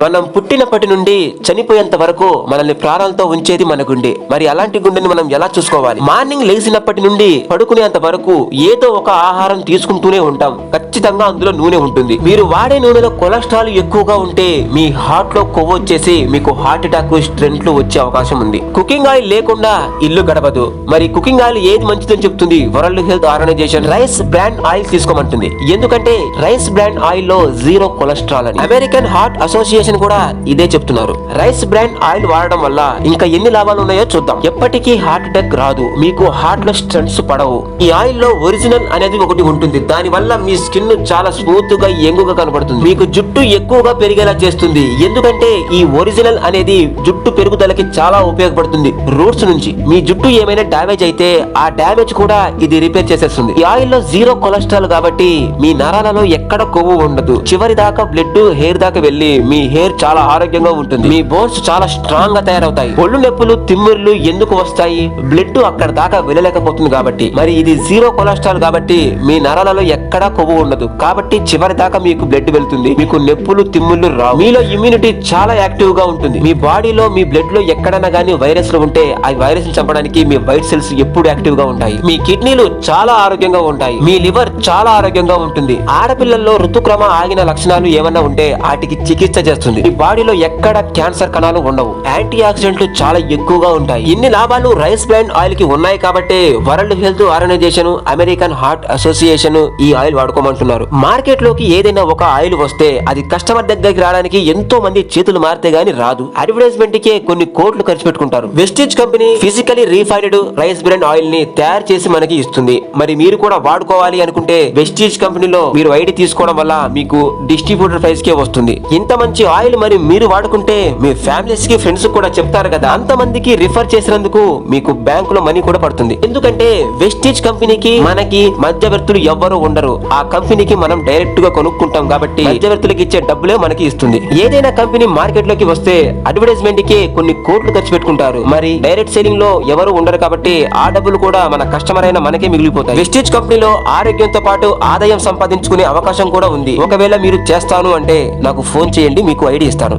మనం పుట్టినప్పటి నుండి చనిపోయేంత వరకు మనల్ని ప్రాణాలతో ఉంచేది మన గుండె. మరి అలాంటి గుండెని మనం ఎలా చూసుకోవాలి? మార్నింగ్ లేచినప్పటి నుండి పడుకునేంత వరకు ఏదో ఒక ఆహారం తీసుకుంటూనే ఉంటాం. ఖచ్చితంగా అందులో నూనె ఉంటుంది. మీరు వాడే నూనెలో కొలెస్ట్రాల్ ఎక్కువగా ఉంటే మీ హార్ట్ లో కొవ్వు వచ్చేసి మీకు హార్ట్ అటాక్, స్ట్రెంట్లు వచ్చే అవకాశం ఉంది. కుకింగ్ ఆయిల్ లేకుండా ఇల్లు గడపదు. మరి కుకింగ్ ఆయిల్ ఏది మంచిదని చెప్తుంది world health organization? Rice brand oil తీసుకోమంటుంది. ఎందుకంటే రైస్ బ్రాండ్ ఆయిల్ లో జీరో కొలెస్ట్రాల్ అని. అమెరికన్ హార్ట్ అసోసియేషన్ కూడా ఇదే చెప్తున్నారు. రైస్ బ్రాండ్ ఆయిల్ వాడడం వల్ల ఇంకా ఎన్ని లాభాలు ఉన్నాయో చూద్దాం. ఎప్పటికీ హార్ట్ అటాక్ రాదు, మీకు హార్ట్ లో స్టంట్స్ పడవు. ఈ ఆయిల్ లో ఒరిజినల్ అనేది ఒకటి ఉంటుంది. దాని వల్ల మీ స్కిన్ చాలా స్మూత్ గా యంగుగా కనబడుతుంది. మీకు జుట్టు ఎక్కువగా పెరిగేలా చేస్తుంది. ఎందుకంటే ఈ ఒరిజినల్ అనేది జుట్టు పెరుగుదలకి చాలా ఉపయోగపడుతుంది. రూట్స్ నుంచి మీ జుట్టు ఏమైనా డ్యామేజ్ అయితే ఆ డ్యామేజ్ కూడా ఇది రిపేర్ చేసేస్తుంది. ఈ ఆయిల్ లో జీరో కొలెస్ట్రాల్ కాబట్టి మీ నరాలలో ఎక్కడ కొవ్వు ఉండదు. చివరి దాకా బ్లడ్ హెయిర్ దాకా వెళ్లి మీ హెయిర్ చాలా ఆరోగ్యంగా ఉంటుంది. మీ బోన్స్ చాలా స్ట్రాంగ్ గా తయారవుతాయి. ఒళ్ళు నొప్పులు, తిమ్మిర్లు ఎందుకు వస్తాయి? బ్లడ్ అక్కడ దాకా వెళ్ళలేకపోతుంది కాబట్టి. మరి ఇది జీరో కొలెస్ట్రాల్ కాబట్టి మీ నరాలలో ఎక్కడా కొవ్వు ఉండదు. కాబట్టి చివరి దాకా మీకు బ్లడ్ వెళ్తుంది. మీకు నొప్పులు, తిమ్మిర్లు రావు. మీలో ఇమ్యూనిటీ చాలా యాక్టివ్ గా ఉంటుంది. మీ బాడీలో, మీ బ్లడ్ లో ఎక్కడైనా గానీ వైరస్లు ఉంటే ఆ వైరస్ ని చంపడానికి మీ వైట్ సెల్స్ ఎప్పుడు యాక్టివ్ గా ఉంటాయి. మీ కిడ్నీలు చాలా ఆరోగ్యంగా ఉంటాయి. మీ లివర్ చాలా ఆరోగ్యంగా ఉంటుంది. ఆడపిల్లల్లో ఋతుక్రమ ఆగిన లక్షణాలు ఏమన్నా ఉంటే వాటికి చికిత్స చేస్తుంది. మీ బాడీలో ఎక్కడ క్యాన్సర్ కణాలు ఉండవు. యాంటీ ఆక్సిడెంట్లు చాలా ఎక్కువగా ఉంటాయి. ఇన్ని లాభాలు రైస్ బ్రాండ్ ఆయిల్ కి ఉన్నాయి కాబట్టి World health Organization, American heart Association ఈ ఆయిల్ వాడుకోమంటున్నారు. మార్కెట్ లోకి ఏదైనా ఒక ఆయిల్ వస్తే అది కస్టమర్ దగ్గరికి రావడానికి ఎంతో మంది చేతులు మారితే గానీ రాదు. అడ్వర్టైజ్మెంట్ కే కొన్ని కోట్లు ఖర్చు పెట్టుకుంటారు. Vestige company physically refined rice brand oil ని తయారు చేసి మనకి ఇస్తుంది. మరి మీరు కూడా వాడుకోవాలి అనుకుంటే వెస్టీజ్ కంపెనీలో మీరు ఐడి తీసుకోవడం వల్ల మీకు డిస్ట్రిబ్యూటర్ ప్రైస్ కే వస్తుంది. ఇంత మంచి ఆయిల్ మరి మీరు వాడుకుంటే మీ ఫ్యామిలీస్ కి, ఫ్రెండ్స్ కూడా చెప్తారు కదా. అంత మందికి రిఫర్ చేసినందుకు మీకు బ్యాంకులో మనీ కూడా పడుతుంది. ఎందుకంటే వెస్టీజ్ కంపెనీకి మనకి మధ్యవర్తులు ఎవ్వరూ ఉండరు. ఆ కంపెనీకి మనం డైరెక్ట్ గా కొనుక్కుంటాం కాబట్టి మధ్యవర్తులకు ఇచ్చే డబ్బులే మనకి ఇస్తుంది. ఏదైనా కంపెనీ మార్కెట్ లోకి వస్తే అడ్వర్టైజ్మెంట్ కి కొన్ని కోట్లు ఖర్చు పెట్టుకుంటారు. మరి డైరెక్ట్ సెల్లింగ్ లో ఎవరు ఉండరు కాబట్టి ఆ డబ్బులు కూడా మన కస్టమర్ అయిన మనకే మిగిలిపోతాయి. వెస్టీజ్ కంపెనీలో ఆరోగ్యంతో పాటు ఆదాయం సంపాదించుకునే అవకాశం కూడా ఉంది. ఒకవేళ మీరు చేస్తాను అంటే నాకు ఫోన్ చేయండి, మీకు ఐడి ఇస్తాను.